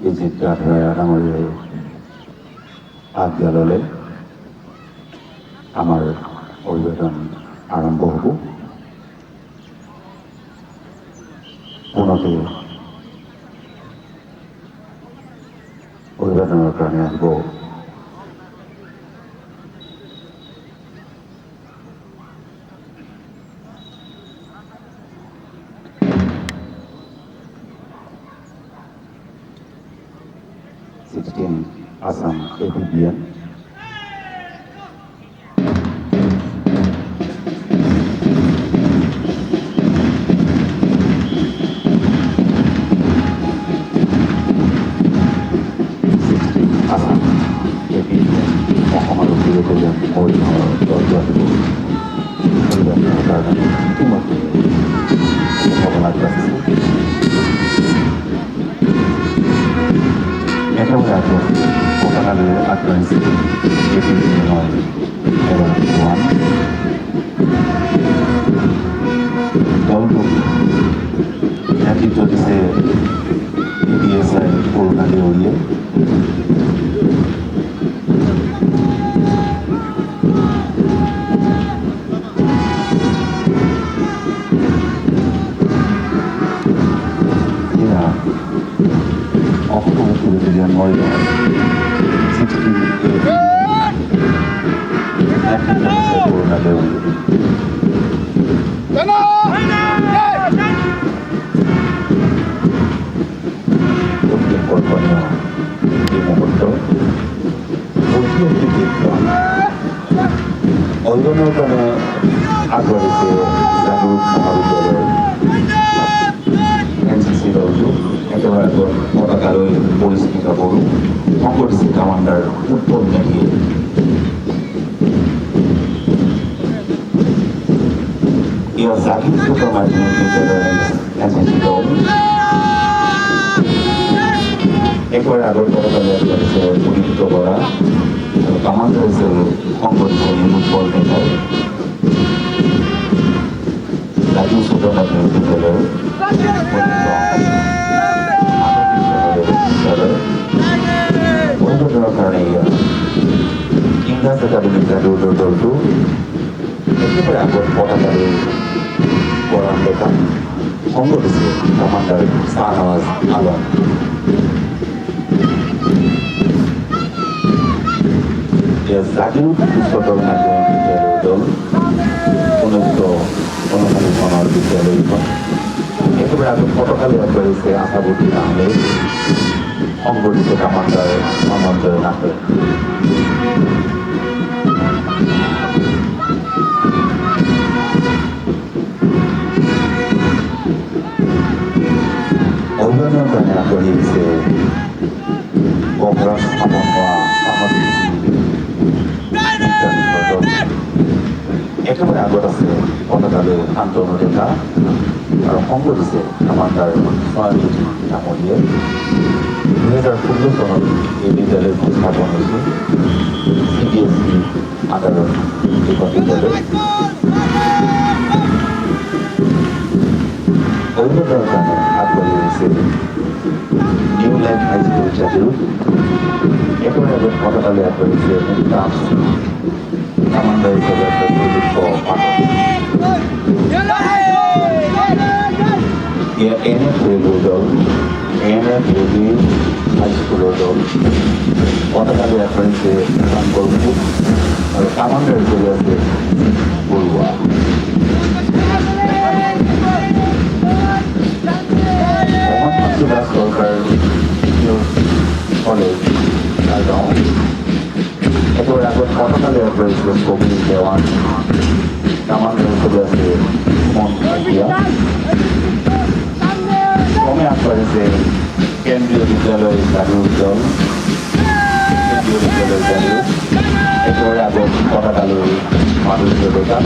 বিজিত গাঁতৰায়া ডাঙৰীয়াই আজ্ঞা ল'লে আমাৰ অভিবাদন আৰম্ভ হ'ব। পুনতে অভিবাদনৰ কাৰণে আহিব Assam APBN অসমৰ বিৰোধী মৰিগাঁৱৰ দলটো আহিব অভিবাদনৰ কাৰণে ইতিমধ্যে সম্ভাৱনা আছে। একেবাৰে আগত পতাকালৈ আগবাঢ়িছে APBNৰ এগৰাকী জোৱান। দলটোক নেতৃত্ব দিছে ADSI কৰোণা দেউৰীয়ে। অসম বিৰোধী মৰিগাঁও 68 নেতৃত্ব দিছে কৰোণা দেউৰীয়ে। অতি কল্পনীয় এই মুহূৰ্ত অতি অতি দীৰ্ঘ অভিযানৰ কাৰণে আগবাঢ়িছে জাগৰণ মহাবিদ্যালয়ৰ NCC দলটো। একেবাৰে আগত পতাকালৈ পৰিস্মিতা বড়ো, সংগঠিত কামাণ্ডাৰ উৎপল মেধিয়ে। এয়া জাগিৰ মাধ্যমিক বিদ্যালয়ৰ NCC দল। একেবাৰে আগত পতাকালৈ আগবাঢ়িছে পুনিত বৰা আৰু কামাণ্ডাৰ হিচাপে সংগঠিত উৎপল মেধাই। জাগিৰ মাধ্যমিক বিদ্যালয়ৰ অভিবাদনৰ কাৰণে ইংৰাজ একাডেমিক জাদুৰ দলটো একেবাৰে আগত পতাকালৈ বৰান ডেকা সংগঠিছে কামাণ্ডাৰ শাহনৱাজ আলম। জাগিৰ উচ্চতৰ মাধ্যমিক বিদ্যালয়ৰ দল 1989 চনৰ বিদ্যালয়খন। একেবাৰে আগত পতাকালৈ আগবাঢ়িছে আশাবতী নাহলে সংগঠিত কামাণ্ডাৰ মনোজয় নাথে। অভিযানৰ কাৰণে আগবাঢ়ি আহিছে বগৰা স্থাপন হোৱা সামগ্ৰী একেবাৰে আগত আছে পতাকালৈ শান্তনু ডেকা আৰু সংগঠিছে কামাণ্ডাৰ ছয়াজ্যোতি ডাঙৰীয়াই। 2016 চনত এই বিদ্যালয়খন স্থাপন হৈছিল। CBSE আধাৰত এইখন বিদ্যালয়। অভিবাদনৰ কাৰণে আগবাঢ়ি আহিছে নিউ লাইফ হাইস্কুল জাগিৰোড। একেবাৰে আগত পতাকালৈ আগবাঢ়িছে মুক্তাজ কামাণ্ডাৰ হিচাপে প্ৰযুক্ত পাঠক। NF ৰেলৱে দল, NF ৰেলৱে হাইস্কুলৰ দল পতাকালৈ আগবাঢ়িছে শংকৰ ফুট আৰু কামাণ্ডাৰ হিচাপে আছে বৰুৱা। চৰকাৰ কলেজ গাঁও একেবাৰে আগত পতাকালৈ আগবাঢ়িছে কবিৰ দেৱান। কামাণ্ডাৰ হিচাপে আছে সুমন শইকীয়া। ক্ৰমে আগবাঢ়িছে কেন্দ্ৰীয় বিদ্যালয় জাগিৰোড দল। কেন্দ্ৰীয় বিদ্যালয় জাগিৰোড একেবাৰে আগত পতাকালৈ মাধুৰ্য ডেকা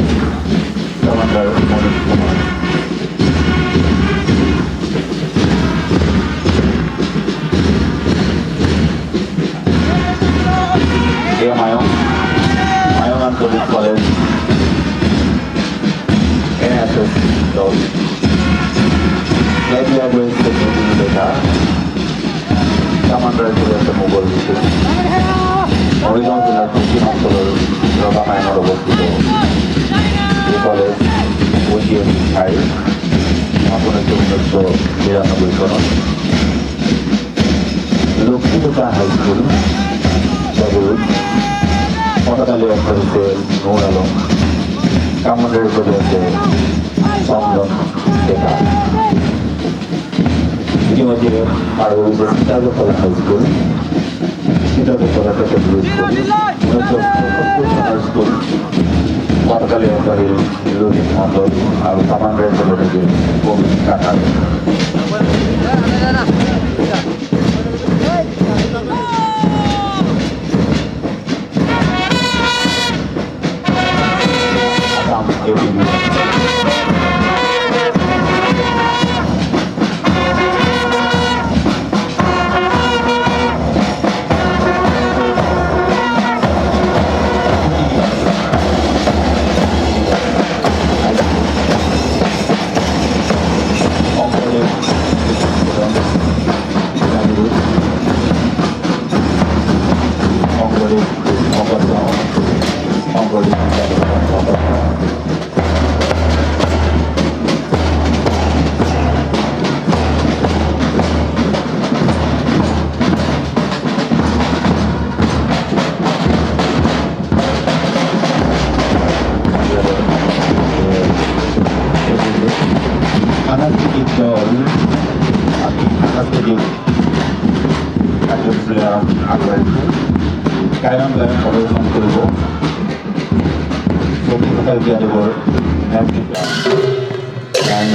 কামাণ্ডাৰ মনোজ কুমাৰ। মায়ং আঞ্চলিক কলেজ NSS দল আগবাঢ়িছে ডেকা স্থাপন হচ্ছে 1992 সন। লক্ষ্মীলতা হাই স্কুল বাবুল, পটাকালী অক্ষর হচ্ছে নূর আলম, কামানের উপরে হচ্ছে চন্দন শেখা। ইতিমধ্যে আরো রয়েছে সীতারতলা হাই স্কুল, সীতারতলা সেকেন্ডারি স্কুল, 1975 স্কুল, পটাকালী অক্ষরের রোহিত মন্ডল আর কামানের উপরে হচ্ছে কবি কাকার। সাংস্কৃতিক দল আমি সাংস্কৃতিক কার্যসূচী আগ্রহী গায়ন প্রদর্শন করব। সত্যিকার বিহারের নেতৃত্ব গায়ন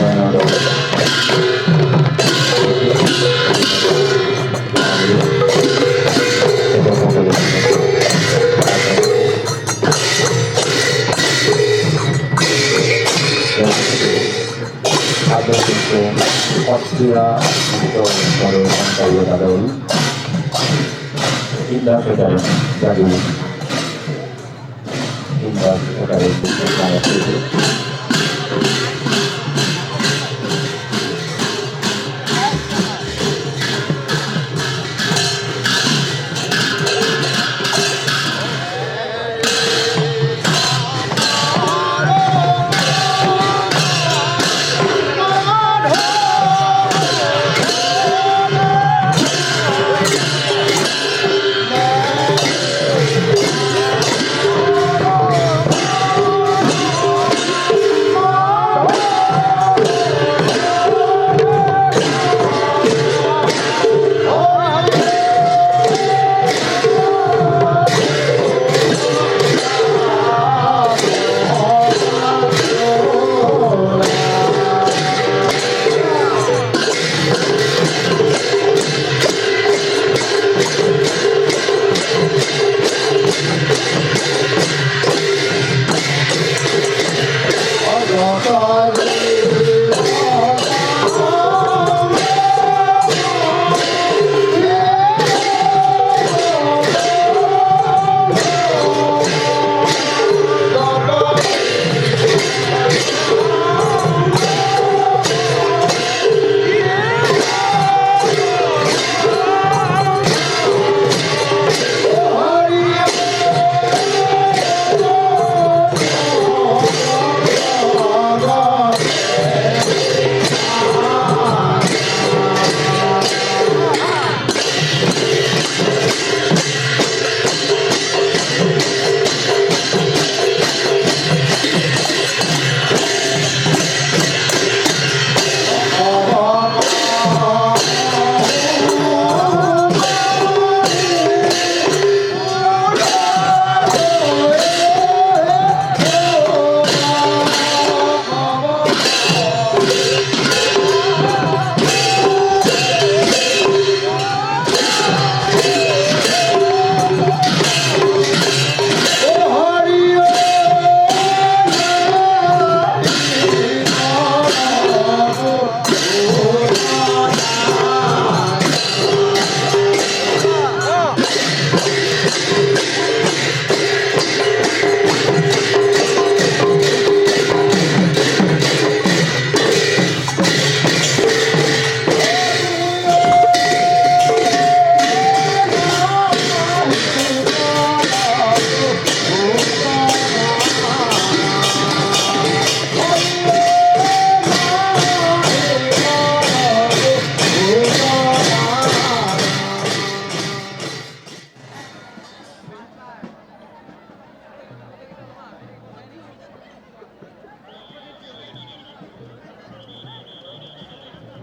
Austria দাদল indah sekali dari indah sekali sangat itu.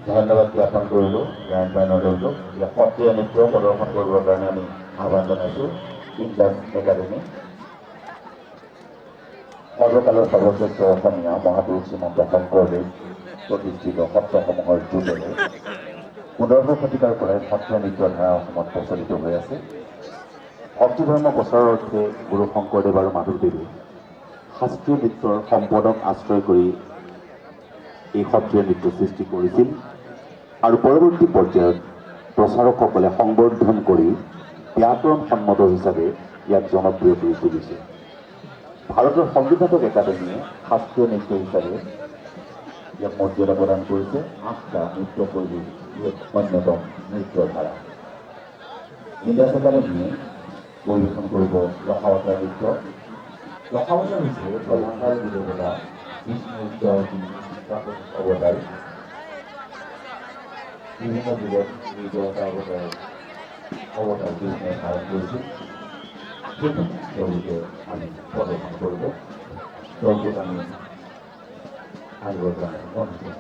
ধন্যবাদ জ্ঞাপন কৰিলোঁ গায়ন বায়নৰ দলটোক। এতিয়া সত্ৰীয়া নৃত্য প্ৰদৰ্শন কৰিবৰ কাৰণে আমি আহ্বান জনাইছোঁ ইনডাছ একাডেমি। সৰ্বকালৰ সৰ্বশ্ৰেষ্ঠ অসমীয়া মহাপুৰুষ শ্ৰীমন্ত শংকৰদেৱ প্ৰতিষ্ঠিত সত্ৰসমূহৰ যুগেৰে 15শ শতিকাৰ পৰাই সত্ৰীয়া নৃত্যৰ ধাৰা অসমত প্ৰচলিত হৈ আছে। ভক্তি ধৰ্ম প্ৰচাৰৰ অৰ্থে গুৰু শংকৰদেৱ আৰু মাধৱদেৱে শাস্ত্ৰীয় নৃত্যৰ সম্পদক আশ্ৰয় কৰি এই সত্ৰীয়া নৃত্য সৃষ্টি কৰিছিল আৰু পৰৱৰ্তী পৰ্যায়ত প্ৰচাৰকসকলে সংবৰ্ধন কৰি ব্যাকৰণ সন্মত হিচাপে ইয়াক জনপ্ৰিয় কৰি তুলিছে। ভাৰতৰ সংগীতাত্মক একাডেমীয়ে শাস্ত্ৰীয় নৃত্য হিচাপে ইয়াক মৰ্যাদা প্ৰদান কৰিছে। 8টা নৃত্য শৈলীৰ এক অন্যতম নৃত্যৰ ধাৰা। ইনডাছ একাডেমীয়ে পৰিৱেশন কৰিব দশাৱতাৰ নৃত্য। দশাৱতাৰ হৈছে ব্ৰহ্মাণ্ডৰ বিদেৱতা বিষ্ণুৰ 10টি অৱতাৰ। বিভিন্ন যুগত এই 10টা অৱতাৰ বিষ্ণুৱে ধাৰণ কৰিছিল। সেইখিনি তেওঁলোকে আমি প্ৰদৰ্শন কৰিব। দলটোক আমি আগৰ কাৰণে অনুৰোধ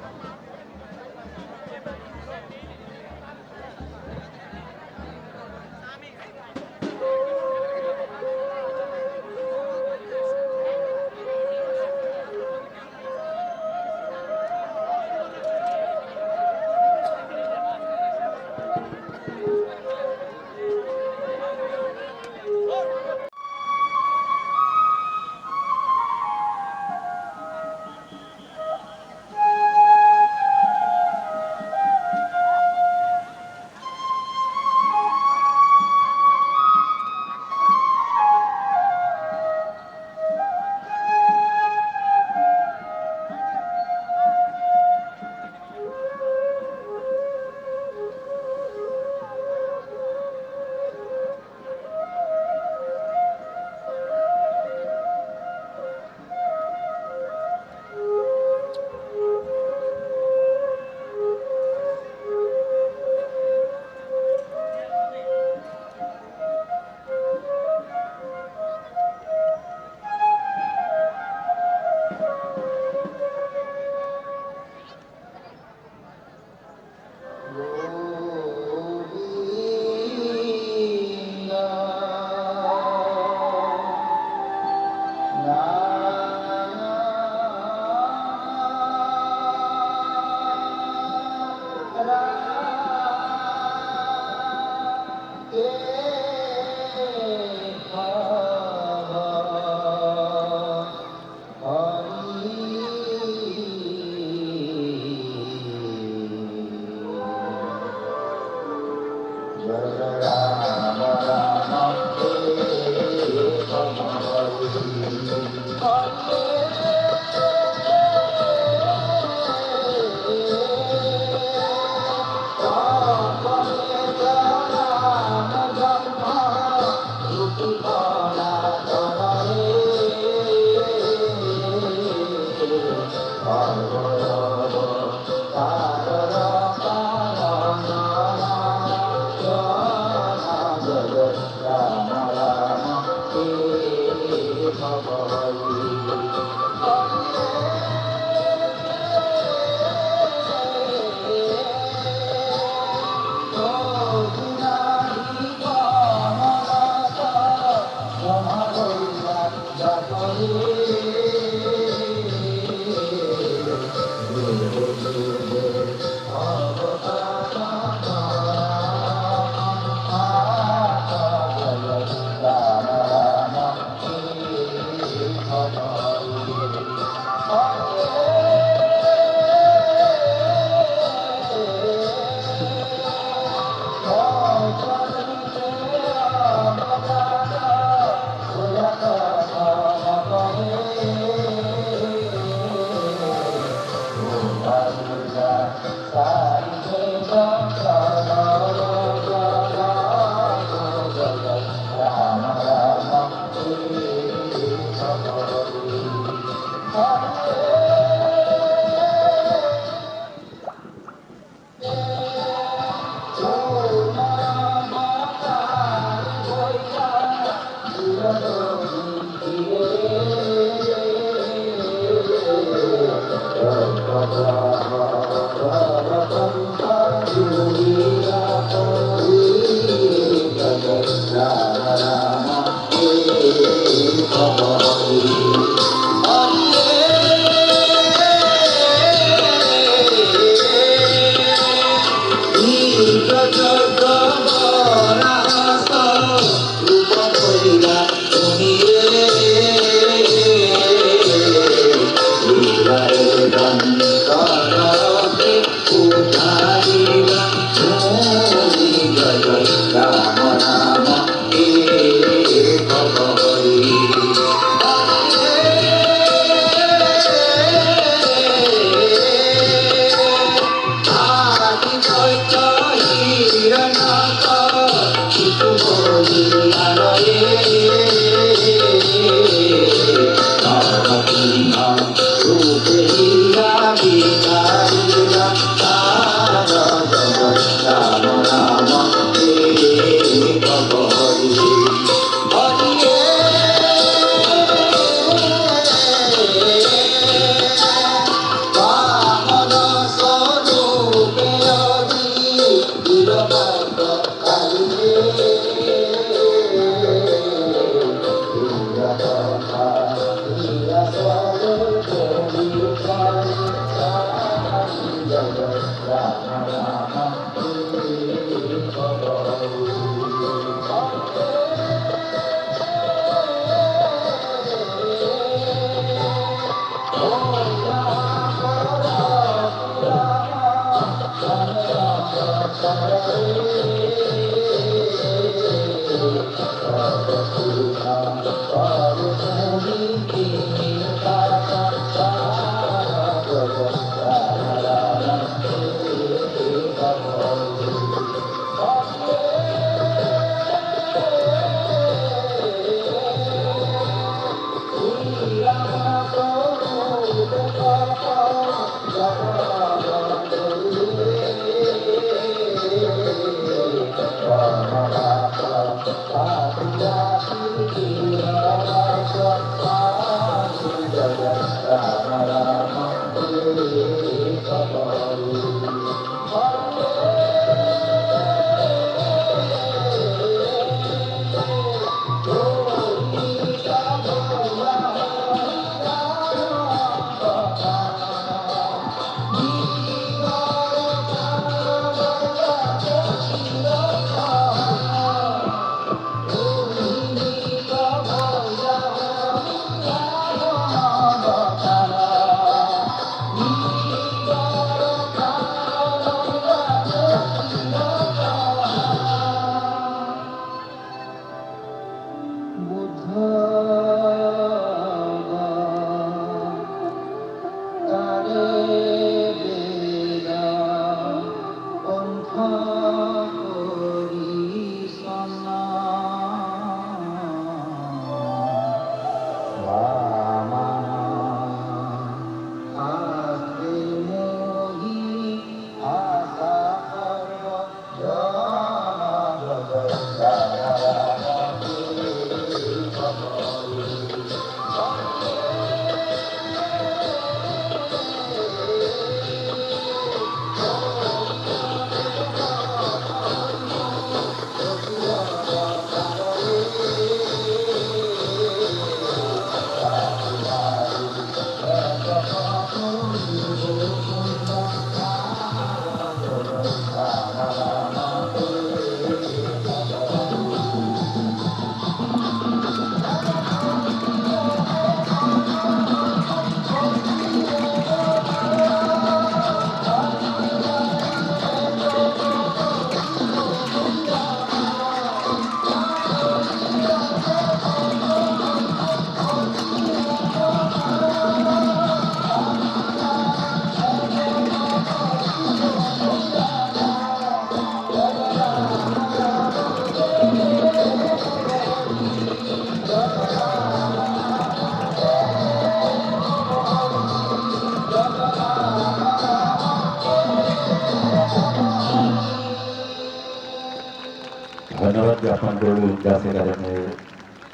ধন্যবাদ জ্ঞাপন করব ক্লাস একাডেমির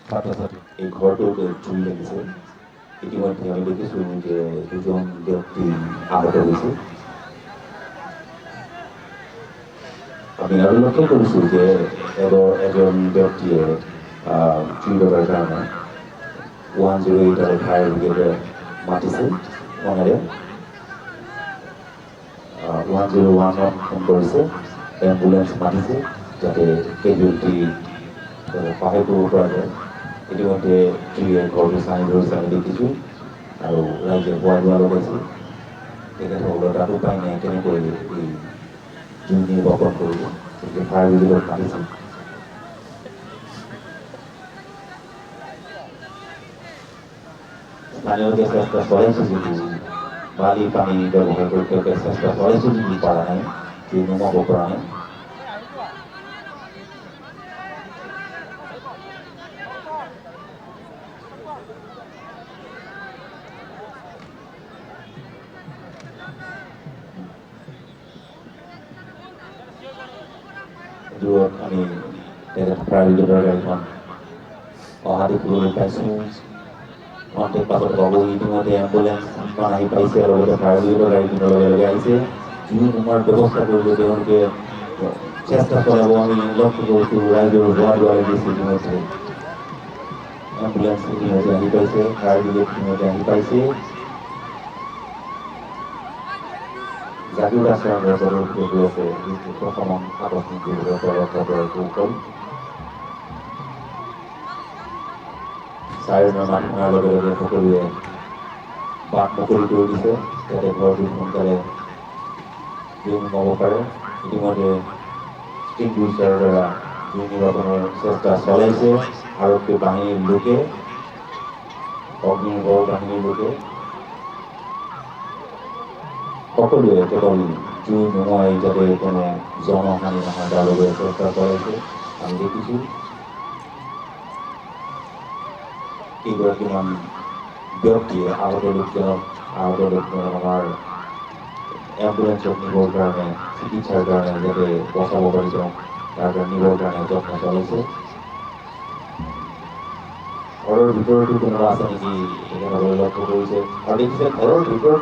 ছাত্রছাত্রী। এই ঘরটিতে চুরি লেগেছে। ইতিমধ্যে আমি দেখেছি যে দুজন ব্যক্তি আহত হয়েছে। আমি আরো লক্ষ্য করেছি যে একজন ব্যক্তি চুরি করার কারণে 108 ফায়ার ব্রিগেডে মাতিছে ওনারে 101 ফোন করেছে, অ্যাম্বুলেন্স মাতিছে যাতে ক্যাজুয়ালিটি পাহাড় করা যায়। ইতিমধ্যে ঘরটি সাইন রয়েছে আমি দেখেছি আৰু ৰাইজে খোৱা লোৱা লগাইছে। তেখেতসকলৰ তাত উপায় নাই কেনেকৈ এই জুই নিৰ্বাপন কৰিব, গতিকে ফায়াৰ ব্ৰিগেডত মাতিছে। স্থানীয়কে চেষ্টা চলাইছে যদিও বালি পানী ব্যৱহাৰ কৰি তেওঁলোকে চেষ্টা চলাইছে যদিও পৰা নাই, জুই নুমাব পৰা নাই। দূৰত আমি ফায়াৰ ব্ৰিগেডৰ গাড়ীখন অহা দেখিবলৈ পাইছোঁ। কণ্টেক্ট পাছত পাব ইতিমধ্যে এম্বুলেন্সখন আহি পাইছে আৰু লগতে ফায়াৰ ব্ৰিগেডৰ গাড়ীখনৰ লগে লগে আহিছে। জুই নুমুৱাৰ ব্যৱস্থা কৰিব তেওঁলোকে চেষ্টা চলাব। আমি লক্ষ্য কৰিছোঁ ৰাইজৰ যোৱা দুৱাৰে দিছে। ইতিমধ্যে এম্বুলেন্স ইতিমধ্যে আহি পাইছে, ফায়াৰ ব্ৰিগেড ইতিমধ্যে আহি পাইছে। জাগিৰ আচৰণৰ প্ৰদৰ্শিত হৈ আছে প্ৰথমন আকস্মিক দুৰ্ঘটনাৰ ৰক্ষাৰ কৌশল চাইৰণৰ মাত শুনাৰ লগে লগে সকলোৱে বাট মুকলি কৰি দিছে যাতে ঘৰটো সোনকালে জুই নুমাব পাৰে ইতিমধ্যে এক্সটিংগুইচাৰৰ দ্বাৰা জুই নিৰ্বাপনৰ চেষ্টা চলাইছে আৰক্ষী বাহিনীৰ লোকে অগ্নিনিৰ্বাপক বাহিনীৰ লোকে সকলোৱে কেৱল জুই নুমুৱাই যাতে কোনো জনহানি নহয় তাৰ বাবে চেষ্টা চলাইছে আমি দেখিছোঁ কেইগৰাকীমান ব্যক্তিয়ে আহত লোকজনক আমাৰ এম্বুলেন্সত নিবৰ কাৰণে চিকিৎসাৰ কাৰণে যাতে বচাব পাৰি তেওঁক তাৰ কাৰণে নিবৰ কাৰণে যত্ন চলাইছে ঘৰৰ ভিতৰতো কোনোবা আছে নেকি তেখেতসকলে লক্ষ্য কৰিছে আৰু দেখিছে ঘৰৰ ভিতৰত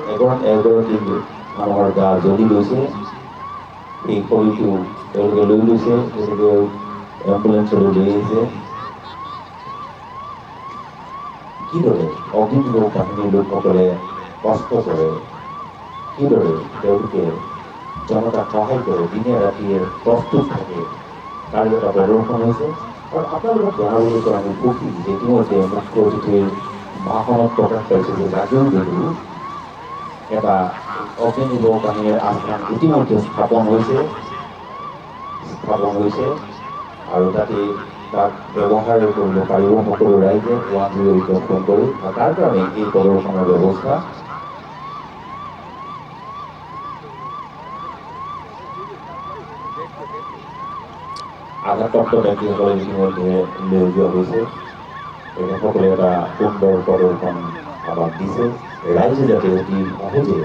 এগৰাকী মানুহৰ গা জ্বলি গৈছে এই শৰীৰটো তেওঁলোকে লৈ গৈছে তেওঁলোকে এম্বুলেন্সলৈ লৈ আহিছে কিদৰে অগ্নিনিৰ্বাপক বাহিনীৰ লোকসকলে কষ্ট কৰে কিদৰে তেওঁলোকে জনতাক সহায় কৰে দিনে ৰাতিয়ে প্ৰস্তুত থাকে তাৰ এটা প্ৰদৰ্শন হৈছে আৰু আপোনালোকক জনাবলৈতো আমি সুখী যে ইতিমধ্যে মুখ্য অতিথিৰ ভাষণত প্ৰকাশ পাইছে যে জাগিৰ যদিও এটা অগ্নিনিৰ্বাপক বাহিনীৰ আস্থান ইতিমধ্যে স্থাপন হৈছে আৰু তাতে তাক ব্যৱহাৰ কৰিব পাৰিব সকলো ৰাইজে 108 ফোন কৰি আৰু তাৰ কাৰণে এই প্ৰদৰ্শনৰ ব্যৱস্থা আঘাতপ্ৰাপ্ত ব্যক্তিসকলে ইতিমধ্যে লৈ যোৱা হৈছে তেখেতসকলে এটা সুন্দৰ প্ৰদৰ্শন আমাক দিছে ৰাইজে যাতে অতি সহজে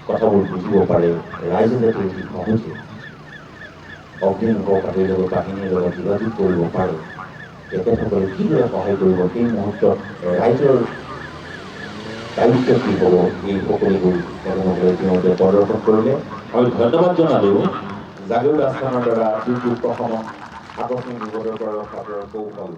কথাবোৰ বুজিব পাৰে ৰাইজে যাতে অতি সহজে অগ্নিনিৰ্বাপক বাহিনীৰ লগত যোগাযোগ কৰিব পাৰে তেখেতসকলে কিদৰে সহায় কৰিব সেই মুহূৰ্তত ৰাইজৰ দায়িত্ব কি হ'ব এই সকলোবোৰ তেখেতসকলে ইতিমধ্যে প্ৰদৰ্শন কৰিলে আমি ধন্যবাদ জনালোঁ জাগিৰ আস্থানৰ দ্বাৰা দুৰ্যোগ প্ৰশমন আকস্মিক বিপদৰ পৰা ৰক্ষা কৰাৰ কৌশল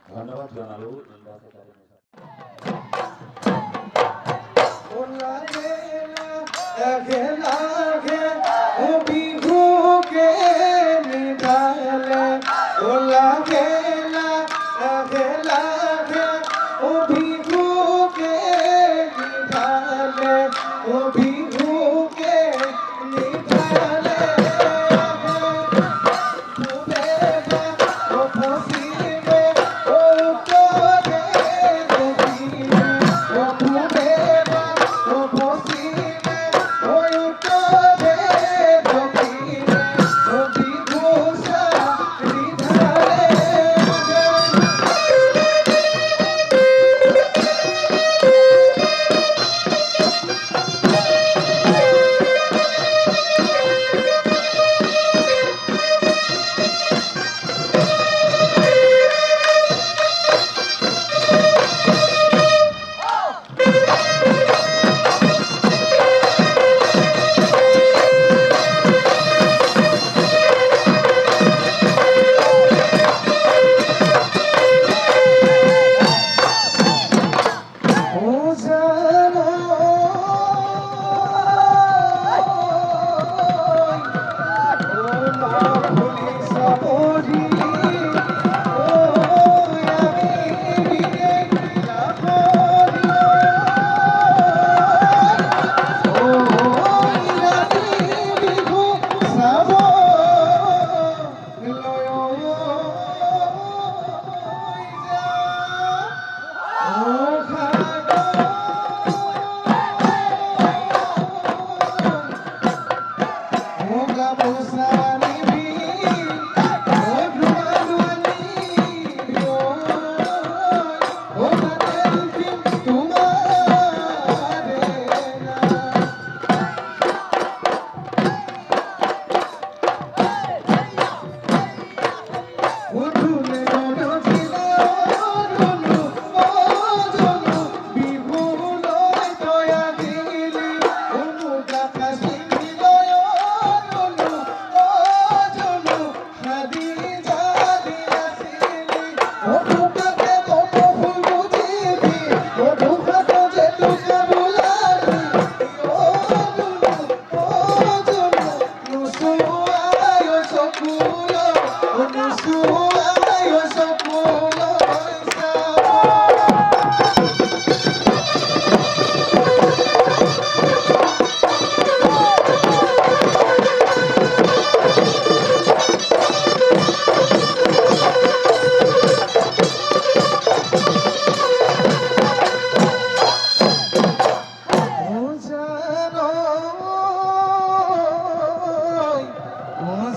ধন্যবাদ জানালো Oh,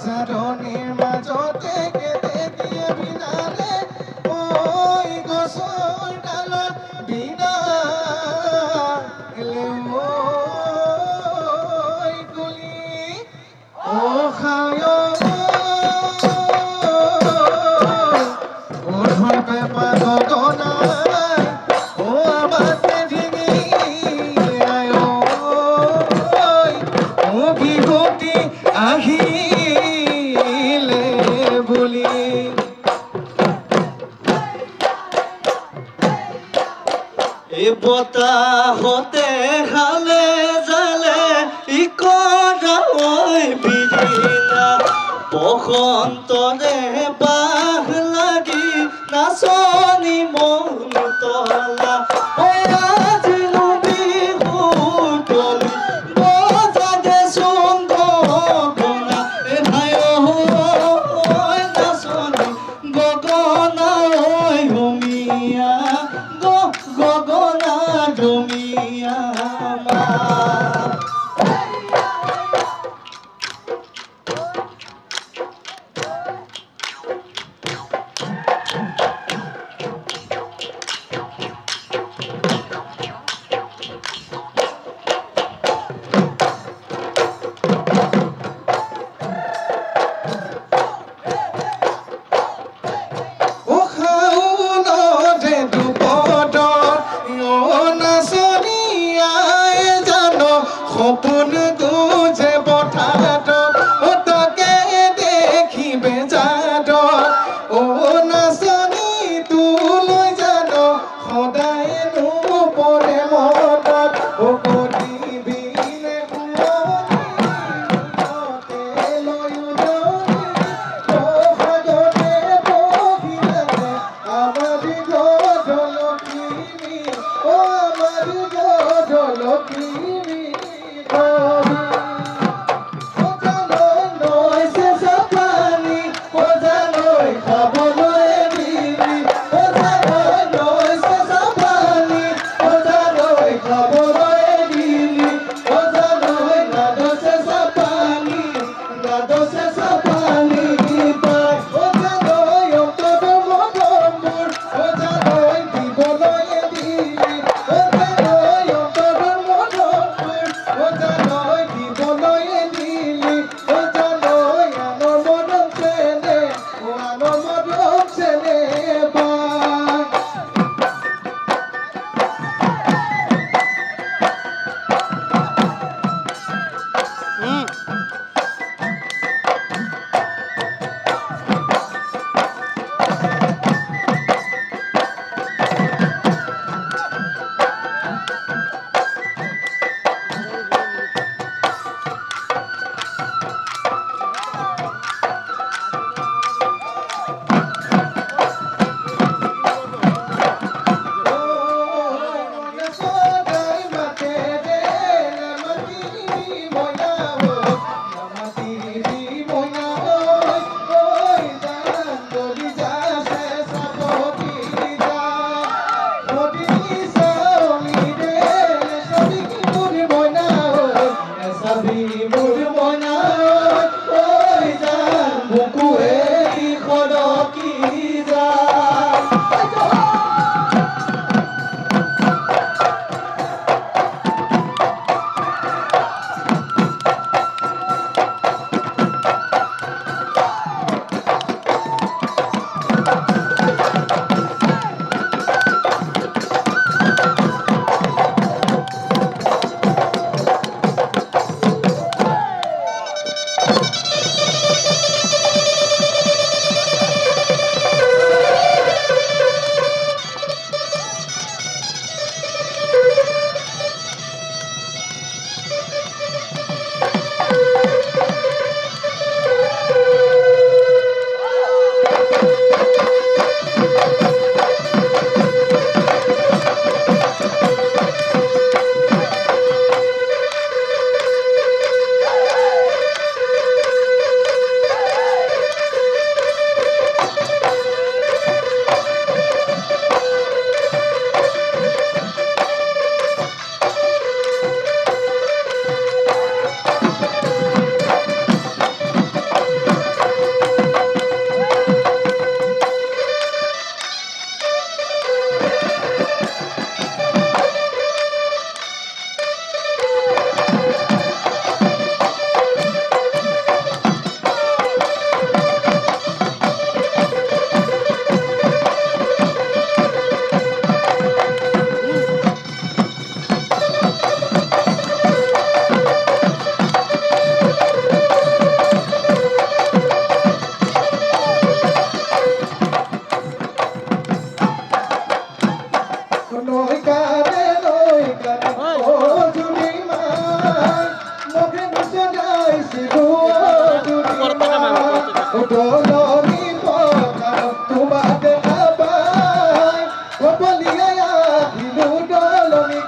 চাৰণিৰ মাজতে কেতে দিয়ে বিনালে ঐ গছৰ ডালত বিনা ঐ কুলি অখায় ওঠৰ পেপা গগনাই ও আমাতে ধিঙি আয় ও বিহুতি আহিলে বুলি এই বতাহতে হালে জালে ইকৰা ঐ বিৰিণা বসন্তৰে বাহ লাগি নাচনি মন তলা ঐ আজিনো বিহু তলি বজাগে চোন গগনা এ ভাই ঐ নাচনি গগনা ঐ হোমিয়া গগনা জমিয়া মা সপোন গুজে বঠাত তাকে দেখিবে যাত ও নাচনি তোলৈ জান সদায় নপৰে মনত ও গতিবিলে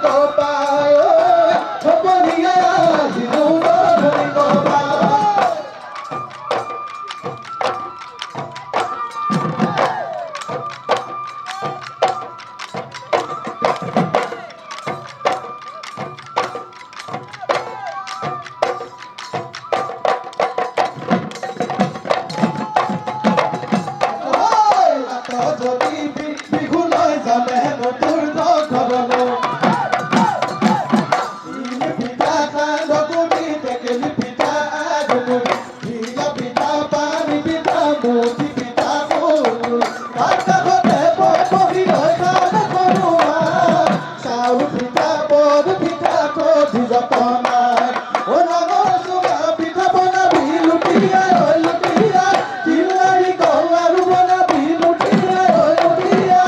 কপাই সপনীয়া আহিলো গধূলি কপাই যদি বিহুলৈ যাবে নতুন ঘৰলৈ পিঠা খান্দকুটি টেকেলি পিঠা গুগুৰি ঘিলা পিঠা পানী পিঠা মুঠি পিঠা গুগুৰি ভাত কাষতে বহি লৈ খাব কৰোৱা চাউল পিঠা বদ পিঠা কবি যতনাই অ ডাঙৰ চুঙা পিঠা বনাবি লুটিয়া ঐ লুটিয়া কিলাৰি কল আৰু বনাবি লুটিয়া ঐ লুটিয়া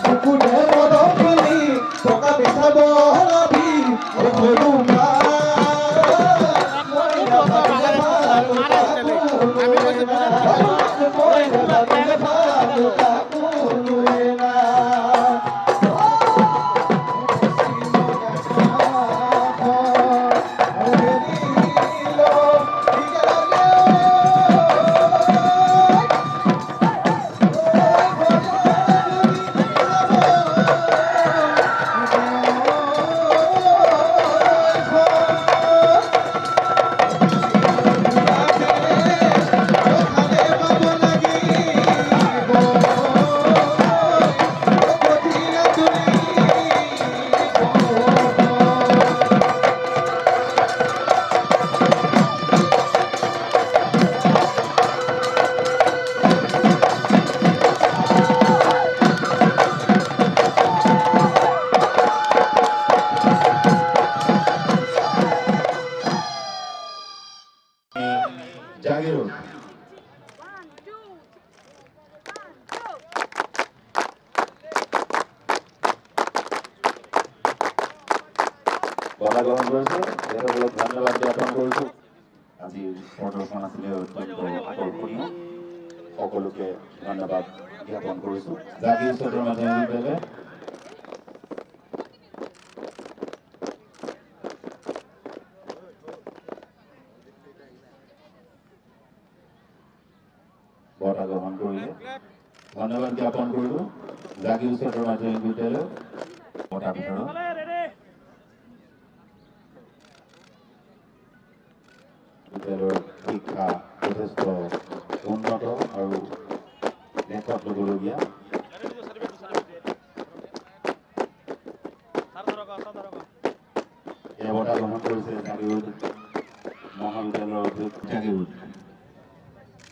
বুকুৰে মদক বুলি টকা পিঠা বনাবি ঐ সৰুমা জাগিৰোড বলা গ্ৰহণ কৰেছে তেখেতসকলক ধন্যবাদ জ্ঞাপন কৰিছোঁ আজিৰ প্ৰদৰ্শন আছিলে অত্যন্ত আকৰ্ষণীয় সকলোকে ধন্যবাদ জ্ঞাপন কৰিছোঁ জাগিৰ উচ্চতৰ মাধ্যমিক বিদ্যালয় বঁটা গ্ৰহণ কৰিলে ধন্যবাদ জ্ঞাপন কৰিলোঁ জাগিৰ উচ্চতৰ মাধ্যমিক বিদ্যালয় বঁটা বিতৰণ বিদ্যালয়ৰ শিক্ষা যথেষ্ট উন্নত আৰু লেখত ল'বলগীয়া এই বঁটা গ্ৰহণ কৰিছে জাগিৰোড মহাবিদ্যালয়ৰ অধ্যক্ষ জাগিৰোড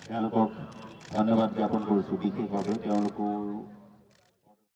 তেওঁলোকক ধন্যবাদ জ্ঞাপন কৰিছোঁ বিশেষভাৱে তেওঁলোকৰ